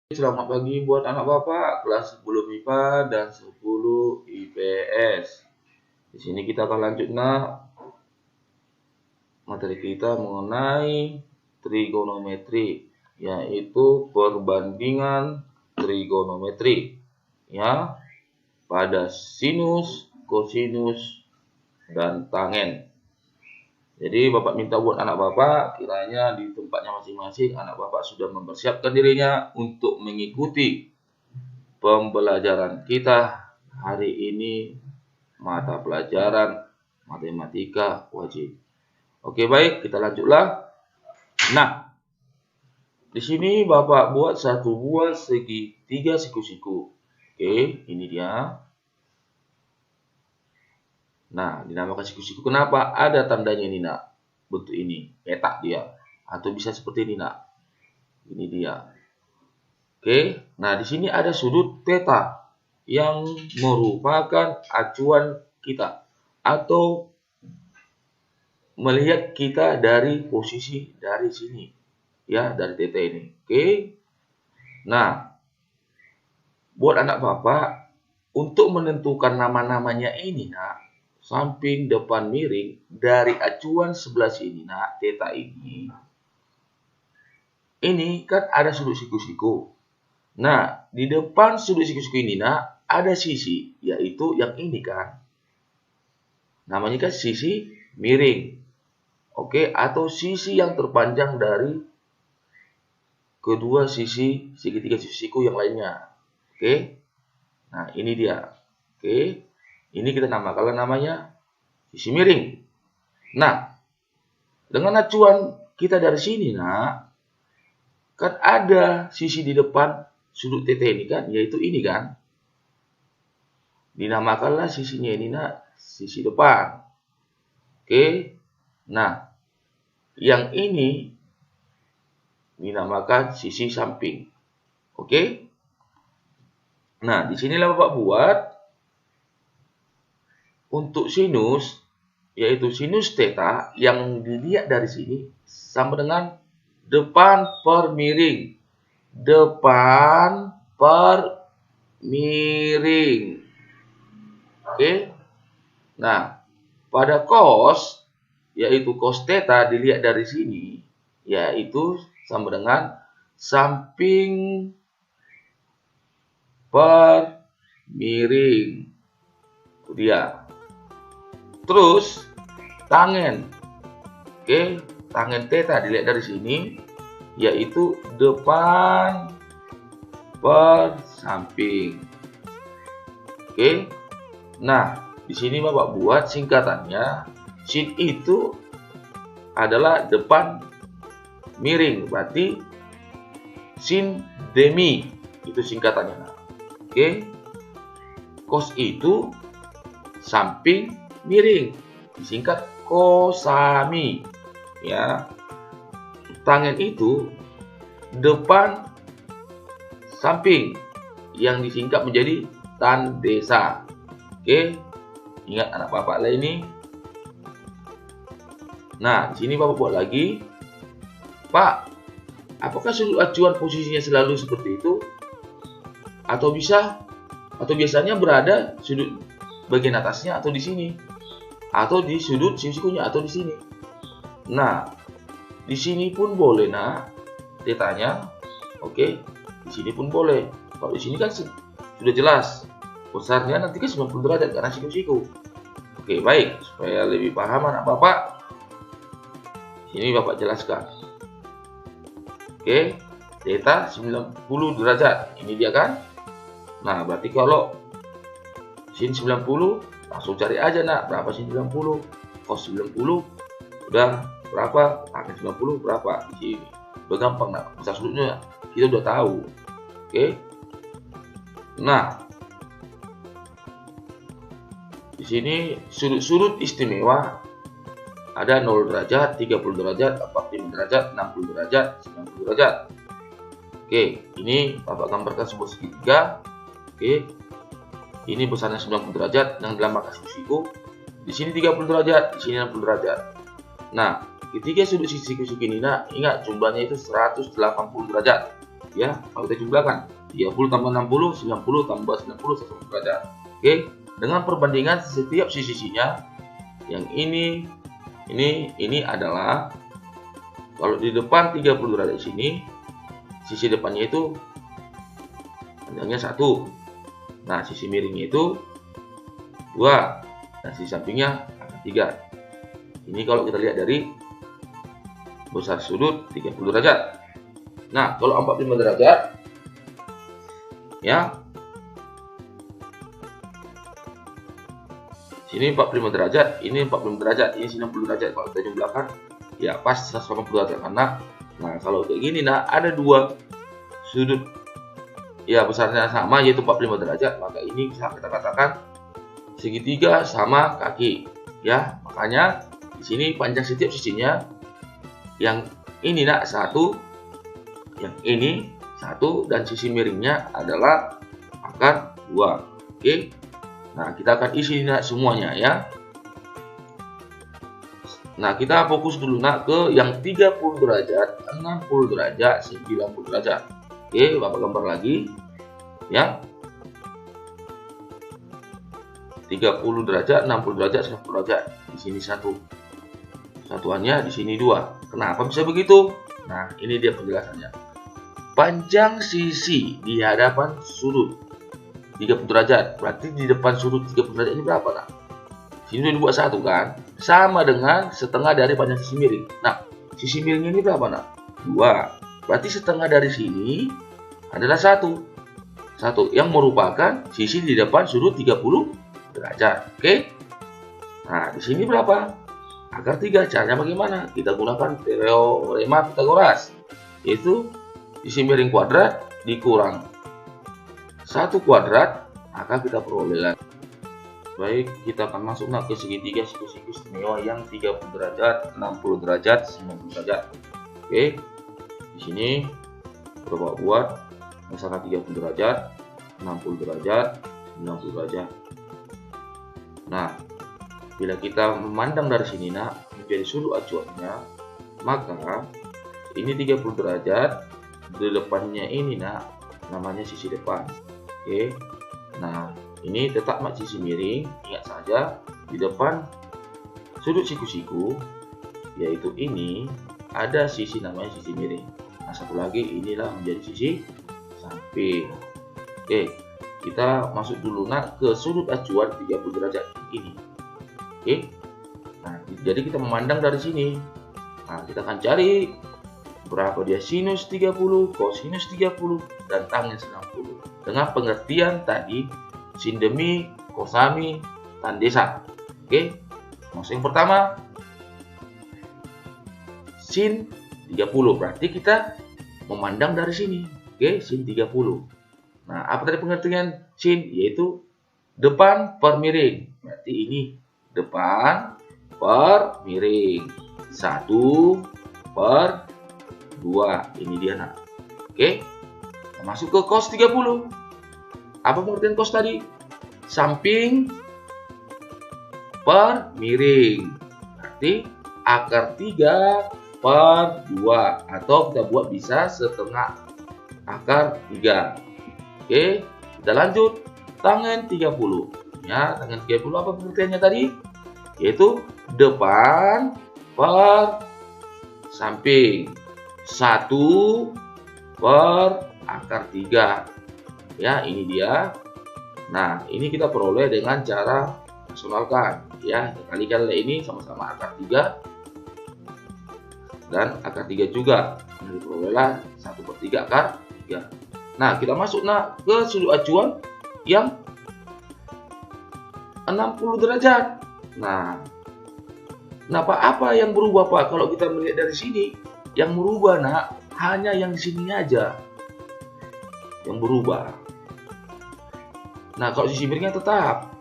Selamat pagi buat anak Bapak kelas 10 MIPA dan 10 IPS. Di sini kita akan lanjut materi kita mengenai trigonometri, yaitu perbandingan trigonometri ya pada sinus, kosinus, dan tangen. Jadi Bapak minta buat anak Bapak, kiranya di tempatnya masing-masing anak Bapak sudah mempersiapkan dirinya untuk mengikuti pembelajaran kita hari ini, mata pelajaran matematika wajib. Oke, baik, kita lanjutlah. Nah, di sini Bapak buat satu buah segitiga siku-siku. Oke, ini dia. Nah, dinamakan siku-siku. Kenapa? Ada tandanya ini, nak. Bentuk ini, petak dia. Atau bisa seperti ini, nak. Ini dia. Oke, nah di sini ada sudut theta yang merupakan acuan kita atau melihat kita dari posisi dari sini, ya, dari theta ini. Oke, nah buat anak Bapak untuk menentukan nama-namanya ini, nak, samping depan miring dari acuan sebelah sini, nak, theta ini kan ada sudut siku-siku. Nah, di depan sudut siku-siku ini, nak, ada sisi, yaitu yang ini kan. Namanya kan sisi miring. Oke, atau sisi yang terpanjang dari kedua sisi segitiga siku yang lainnya. Oke. Nah, ini dia. Oke. Ini kita namakan namanya sisi miring. Nah, dengan acuan kita dari sini, nak, kan ada sisi di depan sudut theta ini kan, yaitu ini kan. Dinamakanlah sisinya ini, nak, sisi depan. Oke. Nah, yang ini dinamakan sisi samping. Oke. Nah, di sinilah Bapak buat untuk sinus, yaitu sinus theta yang dilihat dari sini sama dengan depan per miring. Depan per miring. Oke. Nah, pada cos, yaitu cos theta dilihat dari sini, yaitu sama dengan samping per miring. Itu dia. Terus tangen. Oke, tangen theta dilihat dari sini, yaitu depan per samping. Oke. Nah, di sini Bapak buat singkatannya. Sin itu adalah depan miring, berarti sin demi itu singkatannya. Oke. Cos itu samping miring, disingkat kosami. Ya. Tangen itu depan samping yang disingkat menjadi tan desa. Oke, ingat anak Bapak lah ini. Nah, di sini Bapak buat lagi. Pak, apakah sudut acuan posisinya selalu seperti itu? Atau biasanya berada sudut bagian atasnya atau di sini? Atau di sudut sikunya atau di sini? Nah, di sini pun boleh, nah, tetanya. Oke, di sini pun boleh. Kalau di sini kan sudah jelas besarnya nanti kan 90 derajat karena siku-siku. Oke, baik, supaya lebih paham anak Bapak, sini Bapak jelaskan. Oke, theta 90 derajat. Ini dia kan. Nah, berarti kalau sin 90 langsung cari aja, nak, berapa sin 90? Cos 90 udah berapa? Tangen 90 berapa? Di sini. Udah gampang, nak. Besar sudutnya kita udah tahu. Oke. Nah, di sini sudut-sudut istimewa ada 0 derajat, 30 derajat, 45 derajat, 60 derajat, 90 derajat. Oke, ini Bapak gambarkan sebuah segitiga. Oke. Ini besarnya 90 derajat yang dalam mangkas siku. Di sini 30 derajat, di sini 60 derajat. Nah, ketika sudut siku-siku ini, nah, ingat jumlahnya itu 180 derajat. Ya, kalau kita jumlahkan 30 tambah 60, 90 tambah 90 180 derajat. Oke, dengan perbandingan setiap sisi-sisinya, yang ini adalah kalau di depan 30 derajat sini, sisi depannya itu panjangnya 1. Nah, sisi miringnya itu 2 dan sisi sampingnya akan 3. Ini kalau kita lihat dari besar sudut 30 derajat. Nah, kalau 45 derajat ya, sini 45 derajat, ini 45 derajat, ini 90 derajat. Kalau kita jumlahkan ya pas 180 derajat. Karena nah kalau kayak gini, nah ada dua sudut ya besarnya sama, yaitu 45 derajat, maka ini bisa kita katakan segitiga sama kaki ya. Makanya di sini panjang setiap sisinya, yang ini nak 1, yang ini 1, dan sisi miringnya adalah akar 2. Oke, nah kita akan isi nak semuanya ya. Nah, kita fokus dulu nak ke yang 30 derajat, 60 derajat, 90 derajat. Oke, Bapak gambar lagi ya. 30 derajat, 60 derajat, 90 derajat. Di sini 1. Satuannya di sini 2. Kenapa bisa begitu? Nah, ini dia penjelasannya. Panjang sisi di hadapan sudut 30 derajat. Berarti di depan sudut 30 derajat ini berapa nak? Sini udah dibuat 1 kan? Sama dengan setengah dari panjang sisi miring. Nah, sisi miringnya ini berapa nak? 2. Berarti setengah dari sini adalah 1 yang merupakan sisi di depan sudut 30 derajat. Oke. Nah, di sini berapa? Akar 3. Caranya bagaimana? Kita gunakan teorema Pythagoras, yaitu sisi miring kuadrat dikurang 1 kuadrat, maka kita peroleh. Baik, kita akan masuk ke segitiga siku-siku istimewa yang 30 derajat, 60 derajat, 90 derajat. Oke. Di sini coba buat misalkan 30 derajat, 60 derajat, 90 derajat. Nah, bila kita memandang dari sini nak menjadi sudut acuannya, maka ini 30 derajat, di depannya ini nak namanya sisi depan. Oke. Nah, ini tetap sisi miring. Ingat saja di depan sudut siku-siku, yaitu ini ada sisi namanya sisi miring. Nah, satu lagi inilah menjadi sisi samping. Oke, kita masuk dulu nak ke sudut acuan 30 derajat ini. Oke. Nah, jadi kita memandang dari sini. Nah, kita akan cari berapa dia sinus 30, kosinus 30, dan tangens 60. Dengan pengertian tadi sin demi, kosami, tan desa. Oke. Maksud yang pertama sin 30, berarti kita memandang dari sini. Oke, sin 30. Nah, apa tadi pengertian sin? Yaitu depan per miring. Berarti ini depan per miring. 1 per 2. Ini dia nak. Oke. Masuk ke cos 30. Apa pengertian cos tadi? Samping per miring. Berarti akar 3 per 2. Atau kita buat bisa setengah akar 3. Oke, kita lanjut. Tangen 30. Ya, tangen 30 apa pengertiannya tadi? Yaitu depan per samping. 1 per akar 3. Ya, ini dia. Nah, ini kita peroleh dengan cara rasionalkan. Ya, kita kalikan ini sama-sama akar 3. Dan akar 3 juga. Nah, diperolehlah 1 per 3 akar 3. Nah, kita masuk ke sudut acuan yang 60 derajat. Nah, apa yang berubah Pak? Kalau kita melihat dari sini, yang berubah nak hanya yang di sini aja yang berubah. Nah, kalau sisi miringnya tetap,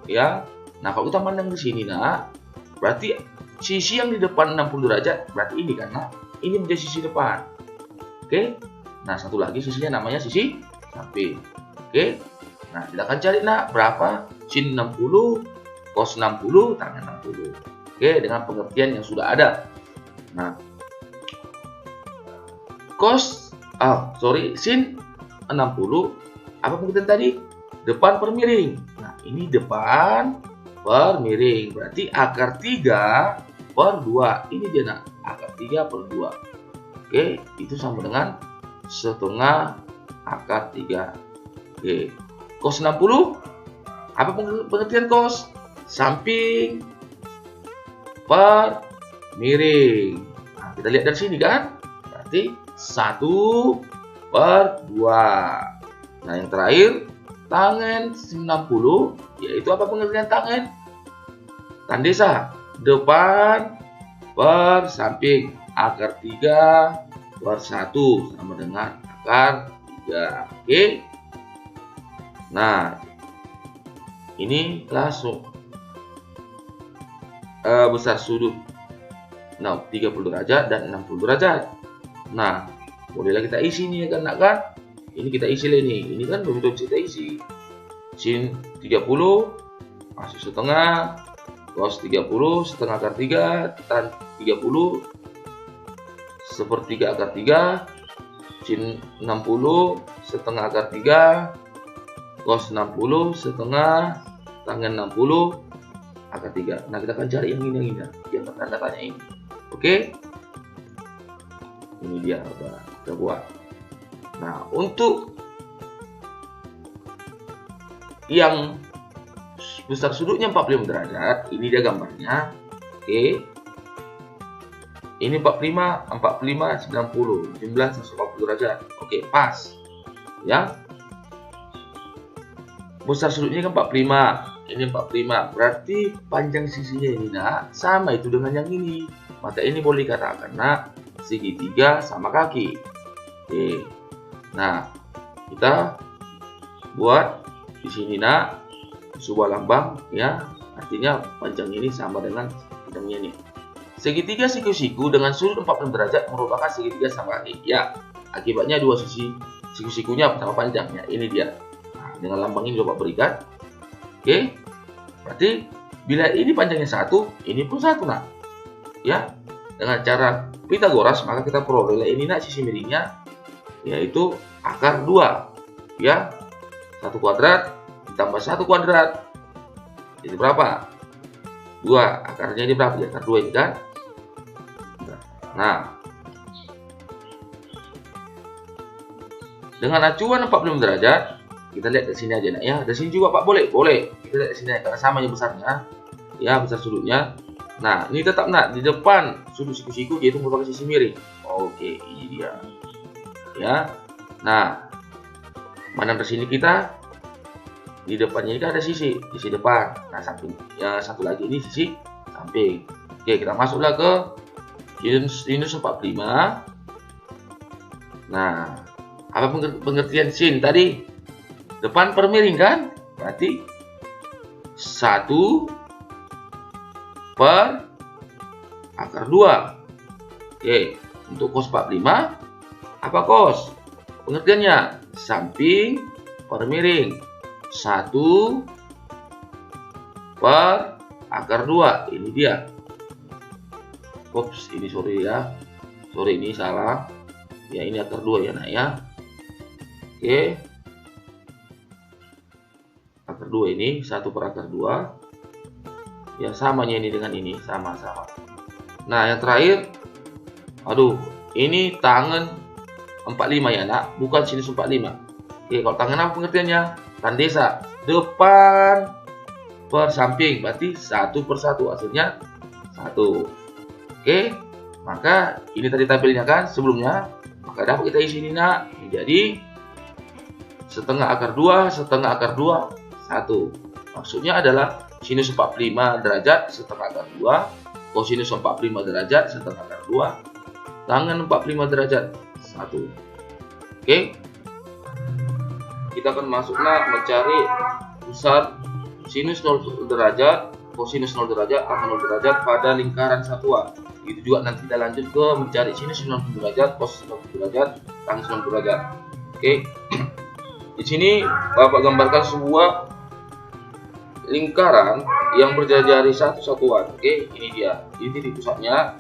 ya. Nah, kalau kita pandang di sini nak, berarti sisi yang di depan 60 derajat, berarti ini kan nak, ini menjadi sisi depan. Oke. Nah, satu lagi sisinya namanya sisi samping. Oke. Nah, kita akan cari nak berapa sin 60, cos 60, tangen 60. Oke, dengan pengertian yang sudah ada. Nah, cos sin 60. Apa pengertian tadi? Depan per miring. Nah, ini depan per miring. Berarti akar 3 per 2. Ini dia nak, akar 3 per 2. Oke, itu sama dengan setengah akar 3. Oke, cos 60. Apa pengertian cos? Samping per miring. Nah, kita lihat dari sini kan? Berarti 1 per 2. Nah, yang terakhir, tangen 90, yaitu apa pengertian tangen? Tandesa, depan per samping, akar 3 per 1 sama dengan akar 3. Oke. Nah, ini langsung besar sudut 30 derajat dan 60 derajat. Nah, bolehlah kita isi nih kan, kan? Ini kita isi lah ini. Ini kan belum kita isi. Sin 30 masuk setengah, cos 30 setengah akar 3, tan 30 sepertiga akar 3, sin 60 setengah akar 3, cos 60 setengah tangen 60 akar 3. Nah, kita akan cari yang ini, yang tanda tanya ini. Oke, ini dia udah kita buat. Nah, untuk yang besar sudutnya 45 derajat, ini dia gambarnya. Oke, ini 45, 90, jumlah 140 derajat. Oke, pas ya. Besar sudutnya kan 45, ini 45, berarti panjang sisinya ini nak sama itu dengan yang ini. Maka ini boleh dikatakan nak segitiga sama kaki. Oke. Nah, kita buat di sini nak sebuah lambang ya, artinya panjang ini sama dengan panjangnya ini. Segitiga siku-siku dengan sudut 45 derajat merupakan segitiga sama kaki. Ya, akibatnya dua sisi siku-sikunya sama panjangnya. Ini dia. Nah, dengan lambang ini coba berikan. Oke, berarti bila ini panjangnya 1, ini pun 1 nak. Ya, dengan cara Pitagoras maka kita peroleh ini nak sisi miringnya yaitu akar 2. Ya, 1 kuadrat ditambah 1 kuadrat itu berapa? 2. Akarnya ini berapa? Akar 2 ini kan. Nah, dengan acuan 45 derajat kita lihat dari sini aja nak ya. Dari sini juga Pak boleh. Kita lihat dari sini karena samanya besarnya. Ya, besar sudutnya. Nah, ini tetap nak di depan sudut siku-siku yaitu merupakan sisi miring. Oke, ini dia. Ya. Nah, mana dari sini kita di depannya ini kan ada sisi depan. Nah, samping ya satu lagi ini sisi samping. Oke, kita masuklah ke sinus 45. Nah, apa pengertian sin tadi? Depan per miring kan? Berarti 1 per akar 2. Oke, untuk cos 45 apa cos? Pengertiannya samping per miring 1 per akar 2. Ini dia. Ops, ini sorry ya. Sorry ini salah. Ya, ini akar 2 ya nak ya. Oke. Akar 2 ini 1 per akar 2. Ya, samanya ini dengan ini sama-sama. Nah, yang terakhir, aduh, ini tangan 45 ya nak, bukan sinus 45. Oke, kalau tangan apa pengertiannya? Tandesa, depan per samping, berarti 1 per 1, hasilnya 1. Oke, maka ini tadi tabelnya kan sebelumnya, maka dapat kita isi ini nak, menjadi setengah akar 2, setengah akar 2, 1. Maksudnya adalah sinus 45 derajat setengah akar 2, kosinus 45 derajat setengah akar 2, tangen 45 derajat 1. Oke, kita akan masuklah mencari besar sinus 0 derajat, kosinus 0 derajat, tangen 0 derajat pada lingkaran satuan. Itu juga nanti kita lanjut ke mencari sinus 90 derajat, cos 90 derajat, tangen 90 derajat. Oke, di sini Bapak gambarkan sebuah lingkaran yang berjari-jari satu satuan. Oke, ini dia. Ini titik pusatnya.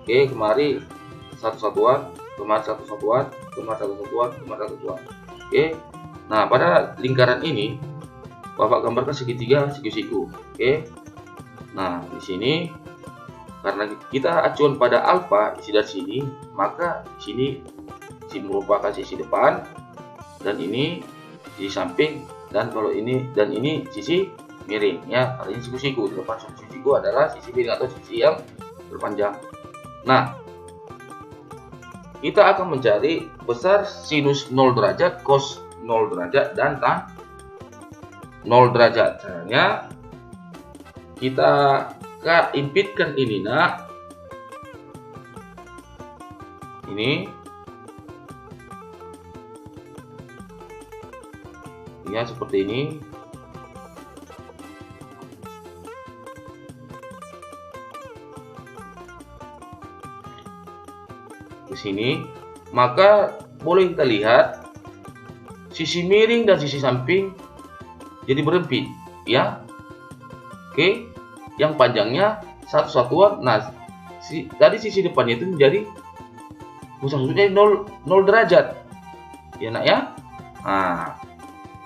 Oke, kemari satu satuan. kemarin satu satuan, kemarin satu satuan, kemarin satu satuan. Oke. Nah, pada lingkaran ini Bapak gambarkan segitiga siku-siku. Oke. Nah, di sini karena kita acuan pada alfa isi dari sini, maka di sini merupakan sisi depan dan ini sisi samping, dan kalau ini dan ini sisi miring ya. Karena ini siku-siku, di depan siku adalah sisi miring atau sisi yang berpanjang. Nah, kita akan mencari besar sinus 0 derajat, cos 0 derajat, dan tan 0 derajat. Caranya kita impitkan ini, nak. Ini ya seperti ini. Ke sini, maka boleh kita lihat sisi miring dan sisi samping jadi berempit ya. Oke, yang panjangnya satu satuan. Nah, tadi sisi depannya itu menjadi maksudnya 0 derajat ya, nak ya. Nah,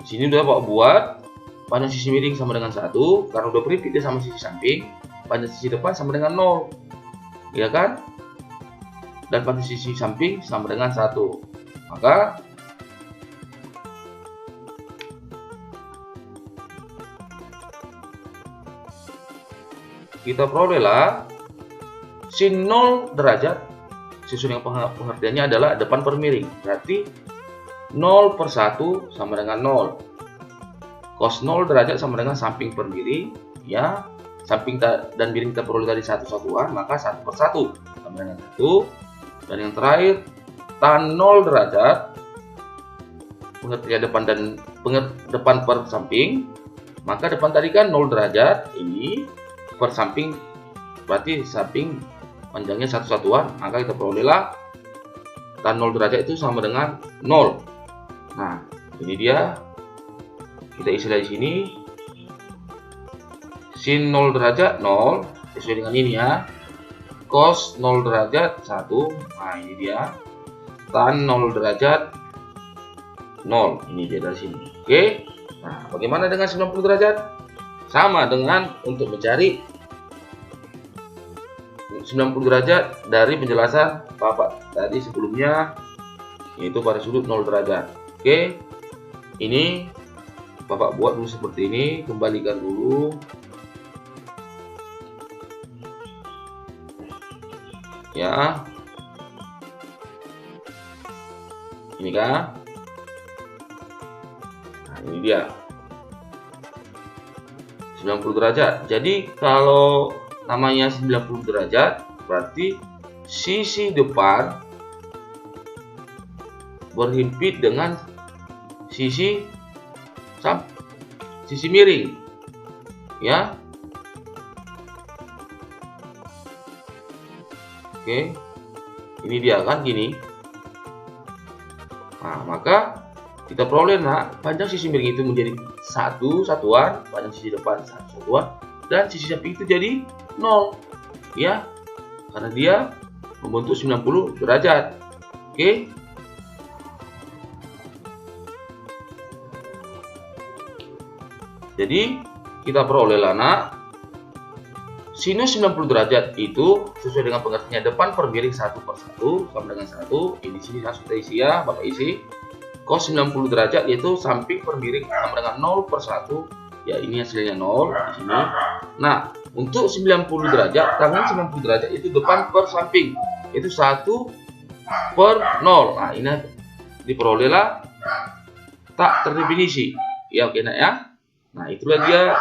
di sini udah Pak buat panjang sisi miring sama dengan 1 karena udah berempit dia sama sisi samping. Panjang sisi depan sama dengan 0 ya kan, dan panjang sisi samping sama dengan 1. Maka kita perolehlah sin 0 derajat sesuai dengan pengertiannya adalah depan per miring. Berarti 0 per 1 sama dengan 0. Cos 0 derajat sama dengan samping per miring ya. Samping dan miring kita peroleh tadi satu satuan, maka 1 per 1 sama dengan 1. Dan yang terakhir tan 0 derajat pengertian depan per samping, maka depan tadi kan 0 derajat, ini per samping berarti samping panjangnya satu satuan, maka kita perolehlah tan 0 derajat itu sama dengan 0. Nah, ini dia, kita isi dari sini sin 0 derajat 0 sesuai dengan ini ya, cos 0 derajat 1. Nah, ini dia tan 0 derajat 0, ini dia dari sini. Oke. Nah, bagaimana dengan 90 derajat? Sama dengan untuk mencari 90 derajat dari penjelasan Bapak tadi sebelumnya, yaitu pada sudut 0 derajat. Oke, ini Bapak buat dulu seperti ini, kembalikan dulu. Ya, ini kan, nah ini dia 90 derajat. Jadi kalau namanya 90 derajat berarti sisi depan berhimpit dengan sisi miring ya. Oke, ini dia kan gini. Nah, maka kita peroleh panjang sisi miring itu menjadi satu satuan, panjang sisi depan satu satuan, dan sisi samping itu jadi 0 ya, karena dia membentuk 90 derajat. Oke. Jadi kita peroleh sinus 90 derajat itu sesuai dengan pengertiannya depan per miring 1 per 1 sama dengan 1. Ini sini langsung kita isi ya, Bapak isi. Cos 90 derajat yaitu samping per miring sama dengan 0 per 1. Ya, ini hasilnya 0 di sini. Nah, untuk 90 derajat, tangan 90 derajat itu depan per samping, itu 1 per 0. Nah, ini diperolehlah tak terdefinisi. Ya, oke nak ya. Nah, itulah dia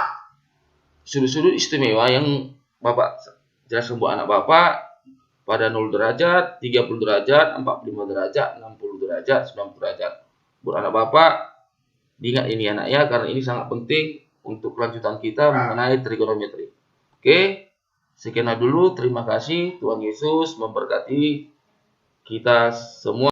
sudut-sudut istimewa yang Bapak jelaskan buat anak Bapak pada 0 derajat, 30 derajat, 45 derajat, 60 derajat, 90 derajat. Buat anak Bapak, diingat ini anak ya, karena ini sangat penting untuk kelanjutan kita mengenai trigonometri. Oke, sekian dulu. Terima kasih. Tuhan Yesus memberkati kita semua.